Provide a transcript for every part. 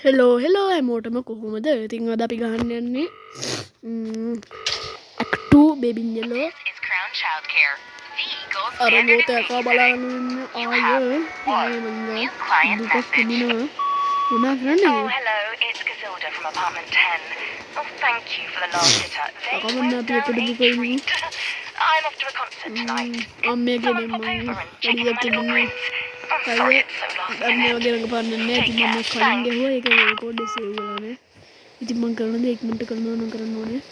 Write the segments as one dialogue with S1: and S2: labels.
S1: Hello හැමෝටම කොහොමද? ඉතින් අද අපි ගහන්න යන්නේ Act 2 බේබින් යලෝ අර ගෝත එකා බලන්න ඉන්න ආය මේ මන්ද දුකක් තිබෙනවා මොනා කරන්නේ? අකමන්න අපි එකට දුකයි අම්මගේ දෙම්මන් වැඩියක් තිබුණේ කයිය අන්නේ වගේ රඟපාන්නේ නැහැ. ඉතින් මම කලින් ගැහුවා ඒක රෙකෝඩ් එක සේව් කරලා නැහැ. ඉතින් මම කරන දේ ඉක්මනට කරනවා නම් කරන්න ඕනේ.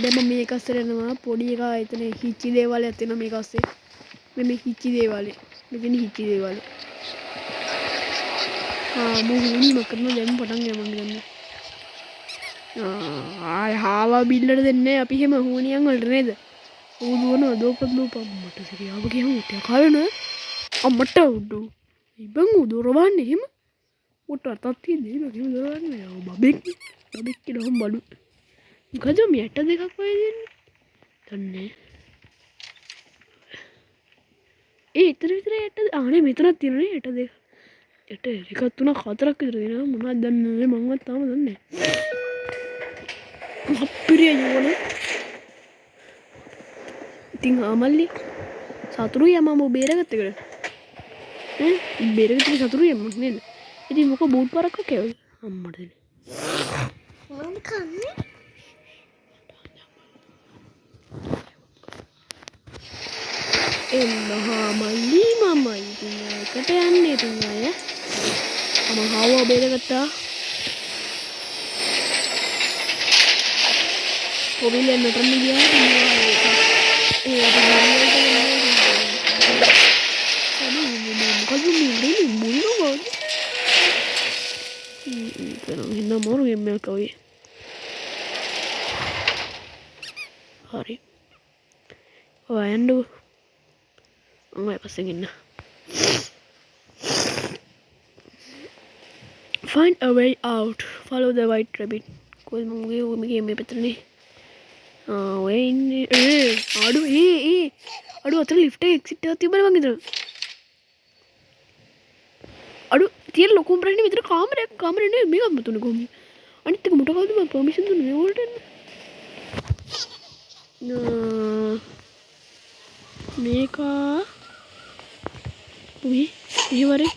S1: දැන් මම මේක අස්සේ යනවා පොඩි එකා එතන හිච්චි දේවාලයක් තියෙනවා මේක අස්සේ. මේ හිච්චි දේවාලේ. මෙතන හිච්චි දේවාලේ. මම කරනවා දැන් පටන් ගමන් ගන්න. හාවා බිල්ලට දෙන්නේ අපි හැම හුනියන් වලට නේද? ඌ දුවනවා දෝපන් මට සිරියාව ගියම උටේ කාරණ අම්මට උඩු ඉබන් උදුරවන්නේ එහෙම උට අතක් තියෙන්නේ නේද එහෙම දරවන්නේ බබෙක් කියලා හම් බඩු මොකද මේ ඇට දෙකක් වගේ දෙන්නේ දන්නේ ඊතර විතර ඇට අනේ මෙතනක් තියෙනනේ ඇට දෙක ඇට එකක් තුනක් හතරක් විතර දෙනවා මොනවද දන්නේ මමවත් තාම දන්නේ නැහැ අප්පිරිය යෝනේ ඉතින් ආමල්ලි සතුරුයි අම්මා මෝ බේරගත්තේ බේරගත්තේ සතුරුයි අම්මා නේද ඉතින් මොකෝ බූට් පාරක් කෑවද අම්මට දෙන්නේ මම කන්නේ එන්නහා මල්ලි මමයි ඉතින් එකට යන්නේ ඉතින් අය මම හාව බේරගත්තා කොවිල යන්නට ගියා ඒ අපි Hindi mo rin yung kawin. Hari. Ayan do. Ang may pasingin na. Find a way out. Follow the white rabbit. Kung may better ni. Wait. Adu. Adu atara lift exit ati ba naman gito. Adu. Tiyan lokong berani mitra kamera ni mega betul nih kami. Ani tega muda kau tu mah permission tu nih olden. Mega. Wih, ini baru.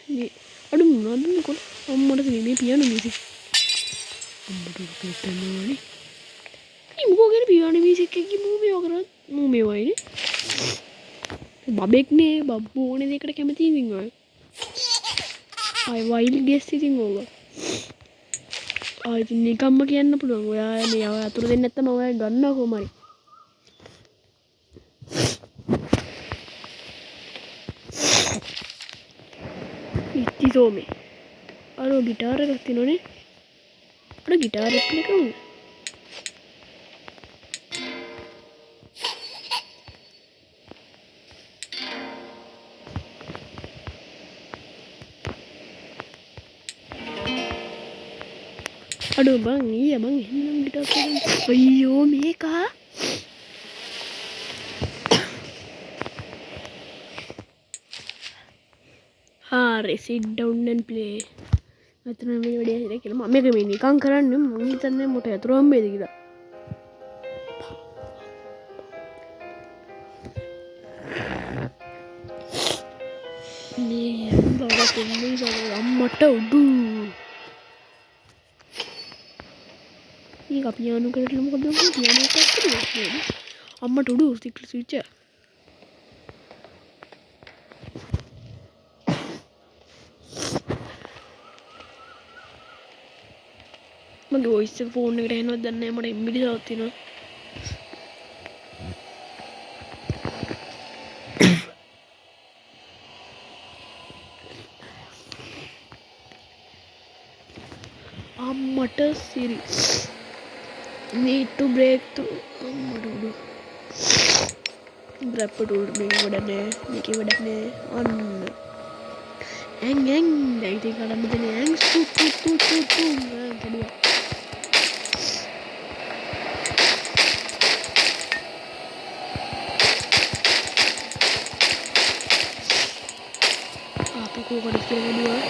S1: Ni, aduh mana tu kau? Amma tu ni piano music. Amma tu kita ni. Ini muka kena piano music ke movie agar movie awal ni. Babek ni, babu ni dekat kami tinggal. I wild guess ඉතින් ඕක. ඉතින් නිකම්ම කියන්න පුළුවන්. ඔයා මේ අතුරු දෙන්නේ නැත්තම් ඔයා ගන්නවා කොහොම හරි. ඉති සෝමේ. අර ගිටාර එකක් තියෙනවනේ. අර ගිටාර එක කවුද? Aduh bang, iya bang, ini kita kan. Ayo Meka. Hari sit down and play. Atau nama dia ada kira mak Meka ini kan keren nih, mungkin tanah muda terus ambil kita. Nih, bawa kumbang sama amat tahu dulu. Ini piano kan dalam kau bilang piano apa tu? Amma tudu stick switch. Mage voice phone eකට එනවද දන්නේ නැහැ මට ඉම්බිලි south තියෙනවා. අම්මට සිරි need to break through අම්මට grab tool මේක වඩන්නේ මේක වඩන්නේ අන්න ඇන් දැන් ඉතින් කරන්න දෙන්නේ ඇන් තු කඩුවා අපකෝ කඩ කියලා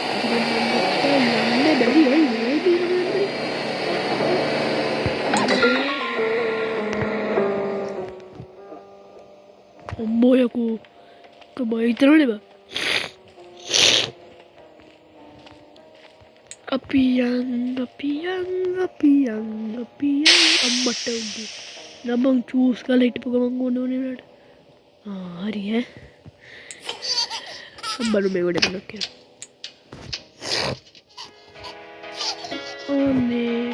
S1: විතරනේ බා. අපි යන් අම්මට උඩු. නබං චූස් කරලා හිටපු ගමන් ඕනේ නේද? හරි ඈ. අම්බරු මේ වඩ කරක් කියලා. ඕනේ.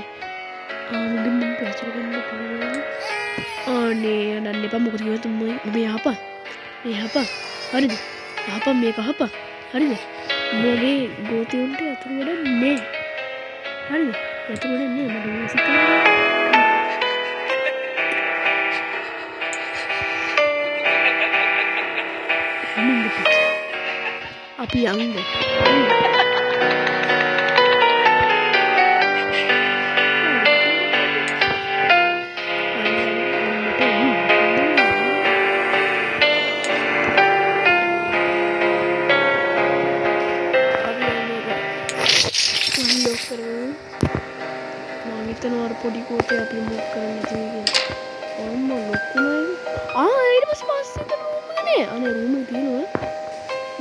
S1: මගෙන් මම ප්‍රශ්න කරන්න පුළුවන්. ඕනේ නන්න එපා මොකද කිව්වද මේ යහපා. මේ යහපා. හරිද? යහපා මේක අහපා. හරිද? මගේ ගෝතියුන්ට අතුරු වැඩ නෑ. හරිද? අතුරු වැඩ නෑ මට මියුසික් කරන්න. අපි යන්න. පොඩි කෝටේ අපි මුක් කරන්න තියෙන්නේ. අම්මා ලොකුමයි. ඊට පස්සේ පස්සෙන් රූම් එක නේ. අනේ රූම් එක තියෙනවා.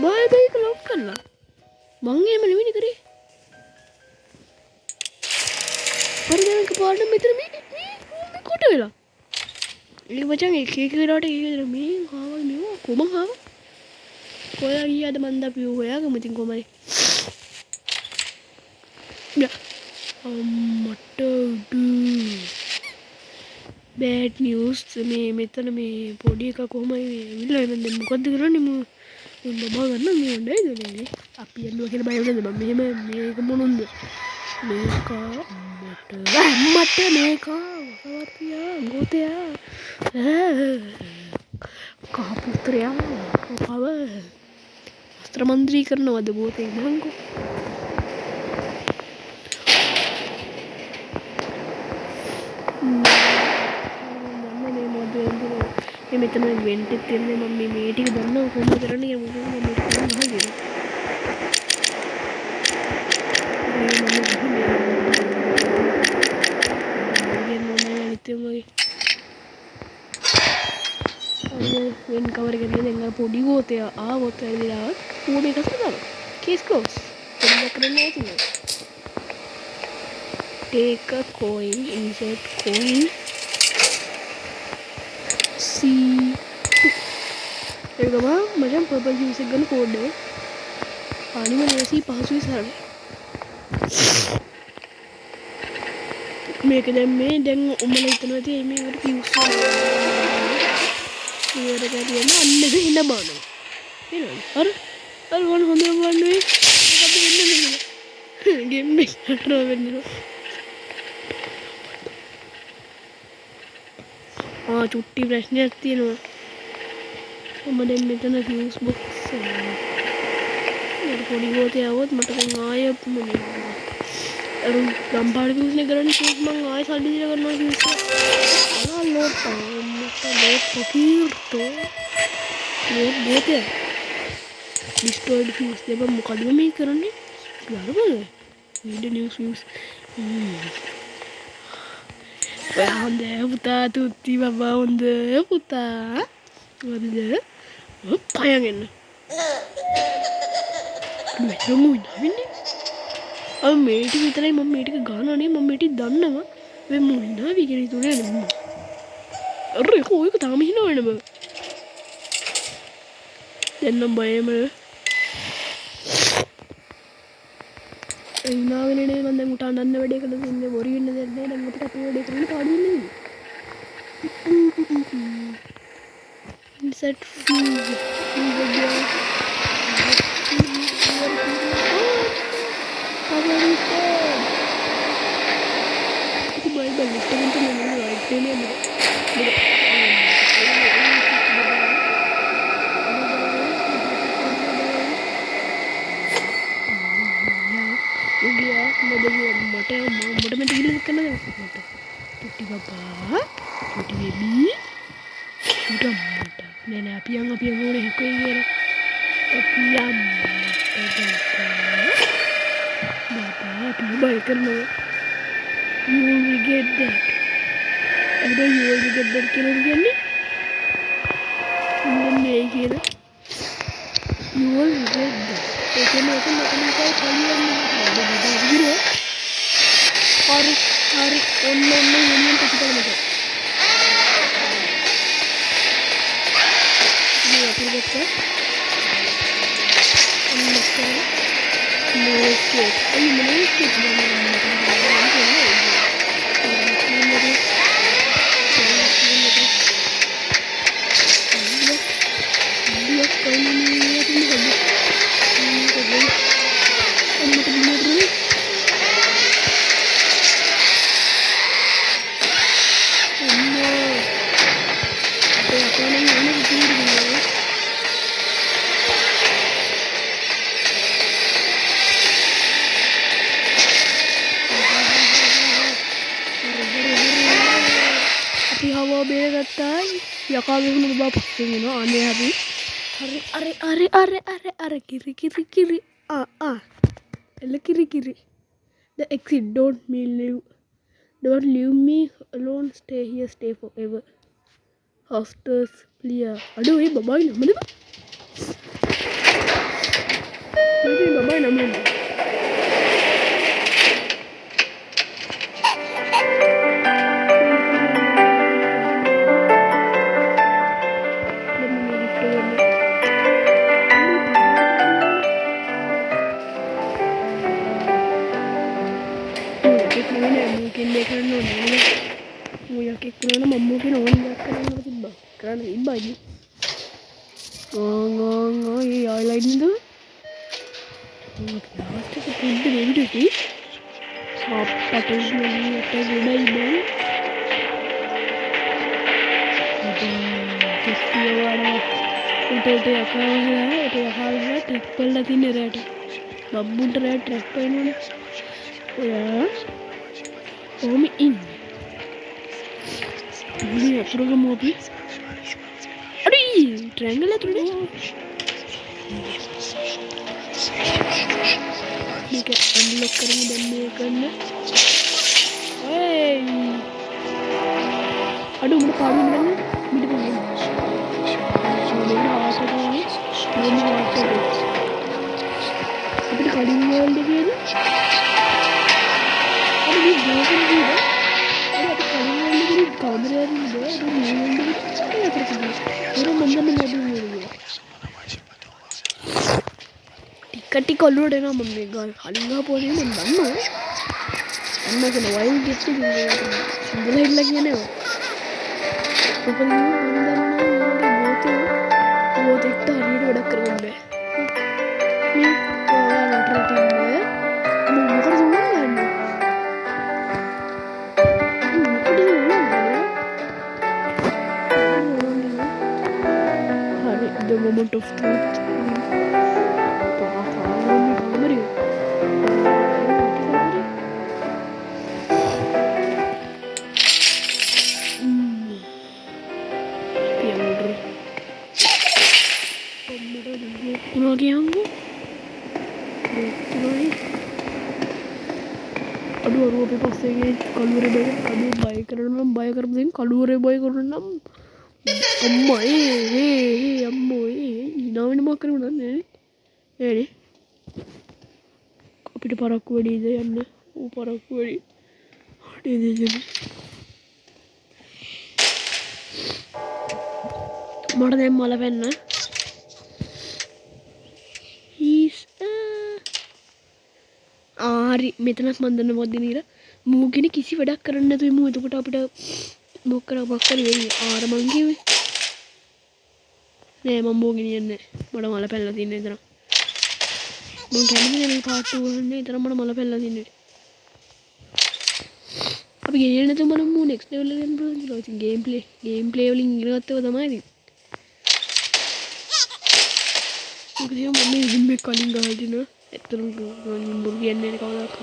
S1: බයි බයික ලොක් කරලා. මං එහෙම නෙවෙයි කරේ. හරි දැන් කපාඩම් මෙතන මේ රූම් එක කොට වෙලා. ඒ මචං එක වෙලාවට එක විතර මේ ආවල් මෙව කොමන් ආව. කොයා ගියාද මන්ද අපි හොයාගමු ඉතින් කොමයි. අම්මට බෑඩ් නිවුස් මේ මෙතන මේ පොඩි එක කොහමයි ඇවිල්ලා එන්න දැන් මොකද්ද කරන්නේ මම බබා ගන්න මේ නේද නේ අපි යනවා කියලා බය වෙනද මම මෙහෙම මේක මොනුන්ද මේක අම්මට මේක වසවර්තියා ගෝතයා කහපුත්‍රයා කව වස්ත්‍ර මන්ත්‍රී කරනවද ගෝතේ නංගෝ මෙතන වෙන්ට් එක තියෙන්නේ මම මේ ටික දන්නවා කොහොමද කරන්නේ කියලා මම මේක කරන්න හදන්නේ. වෙන් කවර් එකේ දැන් අර පොඩි ගෝතය ආවොත් ඇවිල්ලා ඌ මේක හදනවා. Case close. දෙන්න කරන්නේ නැහැ. Take a coin, insert coin. ඒක තමයි මචං පර්පල් ජූස් එක ගන්න කෝඩ් එක. පානිම ලේසි පහසුයි සරල. මේක දැන් උඹලා හිතනවා තියෙන්නේ මේකට ෆියුස් කරනවා. ඉවර කරගෙන අන්න දෙන්න බානවා. එනවද? අර වොන් හොඳම වන්නේ. මොකද වෙන්නේ නේද? ගේම් එක හටරව වෙන්නේ. චුට්ටි ප්‍රශ්නයක් තියෙනවා. මම දැන් මෙතන ෆියුස් බොක්ස් එක පොඩි ගෝතේ આવොත් මට දැන් ආයෙ මොනේ අර ගම්පාඩ ෆියුස් නේ කරන්නේ ෆියුස් මං ආයෙ සල්ලි දීලා කරනවා ෆියුස් අර ලෝට් පොකීර්තෝ ලෝට් ගෝතේ ඩිස්ට්‍රොයිඩ් ෆියුස් දෙබ මොකද මේ කරන්නේ ගාරබල වීඩියෝ නිවුස් ෆියුස් හොඳ පුතා තුත්ති බබා හොඳ පුතා හොඳද පයන් එන්න මෙතන මොනවන්නේ මේ ටික විතරයි මම මේ ටික ගන්නනේ මම මේ ටික දන්නවා මේ මොනවා විගින ඉතුනේ නෙමෙයි අර කොයික තාම හිනවනේ බ දැන් නම් බයම ඉනාගෙන නේ මම දැන් උට අනන්න වැඩේ කළා ඉන්නේ බොරි වෙන්න දෙන්නේ නැහැ දැන් උට අපේ වැඩේ කරන්න පාඩු වෙන්නේ Insert fuse. Nenek api yang boleh aku ingin api yang bapak api baik kan lo you will get that ada you will get that kira ni ini nih kira You will regret that. Okay, makan kau kali yang ada video. Hari online union kita macam. Ini apa betul? Ini betul. Menarik. Ini menarik. Hawa begatai ya kalau mau bapak pengen aneh habis are kiri kiri the exit don't leave me alone stay here stay forever hostess clear aduh ini babai namanya ini babai namanya mungkin dia kan nonton mau ya kayak kurang mungkin orang kan tiba kan iba aja ngong ya lain itu kenapa tuh kudu itu sih apa tuh ini apa beda iba ada kesialan itu ya kalau tripel lagi nih red babu red tripel ini ya Home in. Ini program mobil. Aduh, triangle itu nih. Ini kan unlock karena dan mereka. Hey. Aduh, mana paru mana? Ini mana? Ini apa tuh? Ini apa tuh? Tapi kali ini ada ni. Ini jangan juga. Ada kali ini kamera ini ada ini ya terus. Ini mana ini. Tikati kalau ada nama mega. Kali nggak boleh mana. Amma kena wild gitu juga. Boleh lagi ni. Apa ni? बहुत एक तारीर बड़ा कर बंदे मैं lottery team में मैं कर दूंगा ना अरे the moment of truth तो हमारे lagi aku aduh apa pasnya kalure baik karena baik karena kalure baik karena amma ammo ini makan mana ini අපිට පරක්කු වැඩිද යන්න ඌ පරක්කු වැඩි හරිද ජන මට දැන් මල වෙන්න හරි මෙතනක් මන් දන්න මොකද නීලා මූගෙන කිසි වැඩක් කරන්න නැතුව මූ එතකොට අපිට මොක් කරේ වෙන්නේ ආර මං කිව්වේ නෑ මම මූගෙන යන්නේ මට මල පැනලා තින්නේ එතන මං කැමති නෑ මේ පාට් 2 ගන්න එතන මට මල පැනලා තින්නේ අපි ගෙනියන්න නැතුව මම මූ නෙක්ස්ට් ලෙවල් එකට යන්න පුළුවන් කියලා ඉතින් ගේම් ප්ලේ වලින් ඉගෙන ගත්තව තමයි ඉතින් මොකද මම ඉතින් මේ කලින් ගහලා තිනවා එතරම් නිම්බුර කියන්නේ කවදාක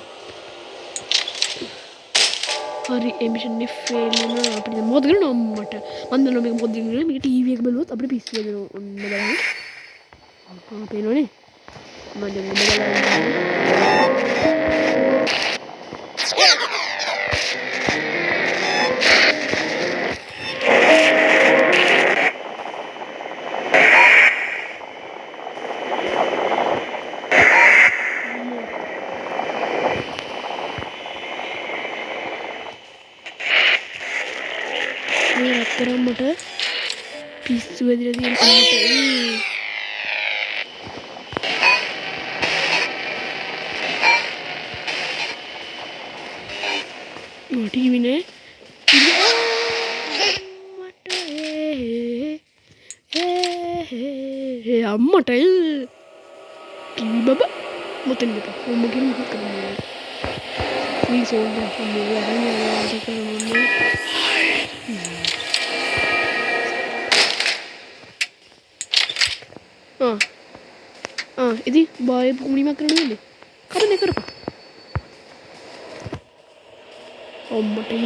S1: හරි එමිෂන් එක ෆේල් වෙනවා අපිට මොකද කරන්න මට මන් දන්නවා මේක මොකද කරන්නේ මේක ටීවී එක බලුවොත් අපිට පිස්සු වෙනවා ඔන්න බලන්න පේනවනේ මම දැන් බලන්න මෙච්චර මට පිස්සු වැදිලා තියෙන අම්මට टीवी अम्मट टीवी बाबा मुतन बेटा मुझे नहीं करना प्लीज होल्ड ఇది బాయ్ భూమి మాత్రమే కరనే కరప అమ్మటే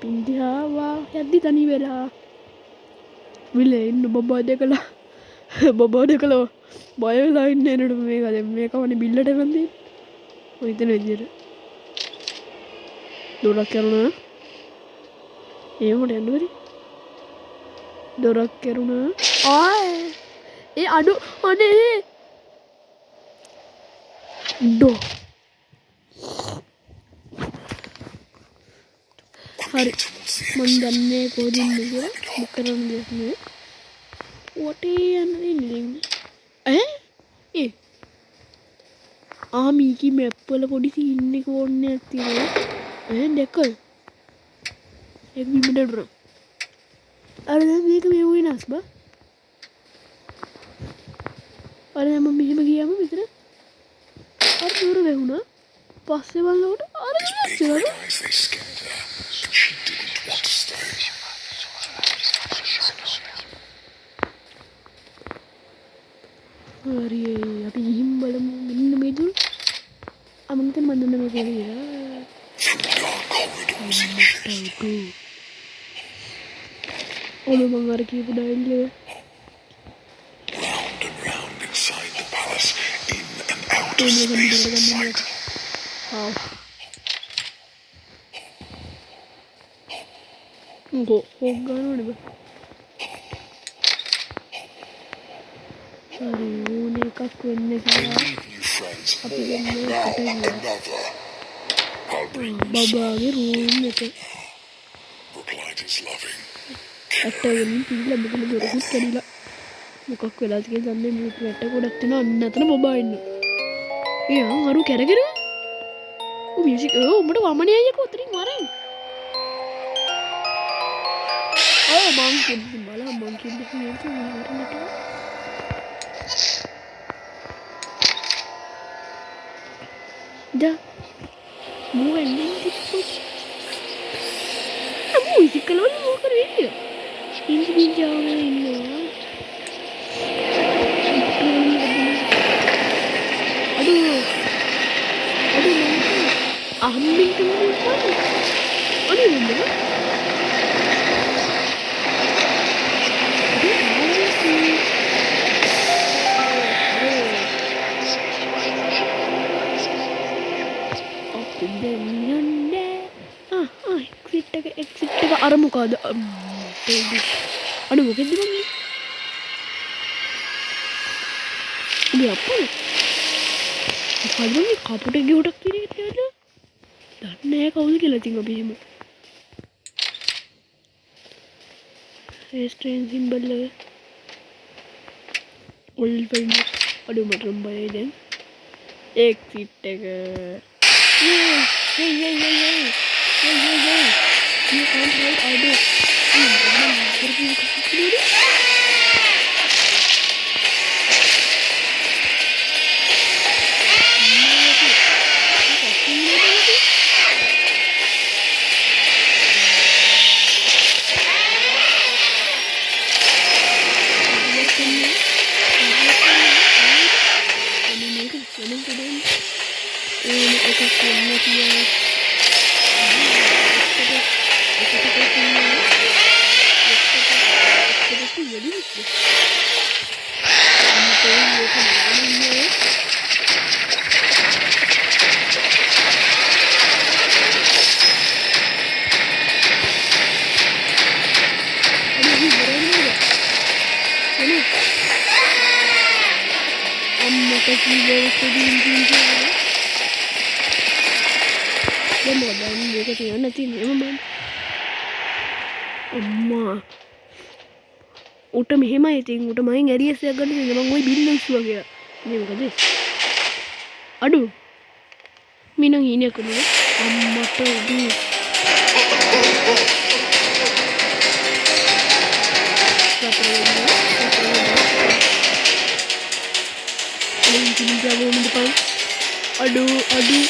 S1: පින්දියාවා යද්දි තනි වෙලා විලේ ඉන්න බබා දැකලා බය වෙලා ඉන්නේ නේද මේක වනේ බිල්ලට ගන්නේ ඔය ඉතින් විදියට දොරක් කරුණා ඒකට යන්න බැරි දොරක් කරුණා ඒ අඩු අනේ ඩෝ හරි මන් දන්නේ කොහෙද ඉන්නේ කියලා බුක් කරන්න දෙන්නේ වටේ යන්නේ ඒ මීකි මැප් වල පොඩි සීන් එක ඕනේ තියෙනවා දැක්කද ඒක බිමට ඩර අර දැන් මේක මේ වෙනස් බා අර දැන් මම මෙහෙම ගියාම විතර අර දුර වැහුණා පස්සේ බලනකොට අර ඉස්සරහ හරි අපි ගිහින් බලමු මෙන්න මේ දුර අමන්තන් මන්දන්න මේ කියලා ඔලු මං අර කියපු ඩයිල් හොග්ගානෝනේ බා හරි ඕන එකක් වෙන්න කියලා අපි දෙන්නේ බබාගේ රූම් එක ඇටගෙන පිළිලා මෙතන දොරකුත් කැඩිලා මොකක් වෙලාද කියලා දන්නේ මේ වැට ගොඩක් තියෙනවා අන්න අතන බබා ඉන්නවා එයා අරු කැරගෙන මියුසික් උඹට වමනේ අයියෝ උතරින් වරෙන් මං කියන්නේ බලන්න මං කියන්නේ මේක වරන්නට Da, mau ending gitu. Kamu isi kalau ni mau kerja. Ini jauh ini. Aduh, ambil tu apa? Aduh, mana? Exit එක අර මොකද අනේ මොකෙද්ද මම ඉතින් අප්පා මොකද මේ කපුටේ ගොඩක් තියෙන්නේ දන්නේ නැහැ කවුද කියලා ඉතින් අපි එහෙම ඒ ස්ට්‍රේන් සිම්බල් එක ඔල් ෆයින් අඩු මට නම් බයයි දැන් එක්සිට් එක You can't hide either. අම්මා උට මෙහෙමයි ඉතින් උට මයින් ඇරියස්යක් ගන්න තියෙනවා මම ওই බිල්ල ඉස්සුවා කියලා මේ මොකද අඩු මිනං හීනයක් කරනවා අම්මට උඩු aduh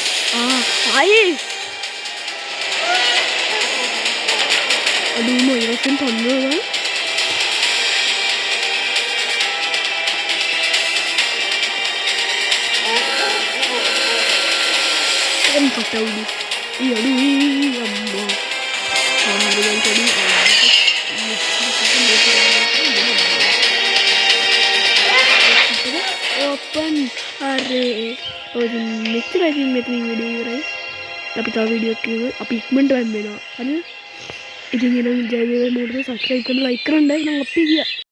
S1: air aduh mau ya kan tanah kan kan kata udah iya aduh amma dengan tadi open are මෙච්චර ඉතින් මෙතන වීඩියෝ ඉවරයි. අපි තව වීඩියෝ එකක් අපි ඉක්මනට වෙනවා. හරිද? ඉතින් එනම් ජය වේවා මොකටද සබ්ස්ක්‍රයිබ් කරලා ලයික් කරන්න. එහෙනම් අපි ගියා.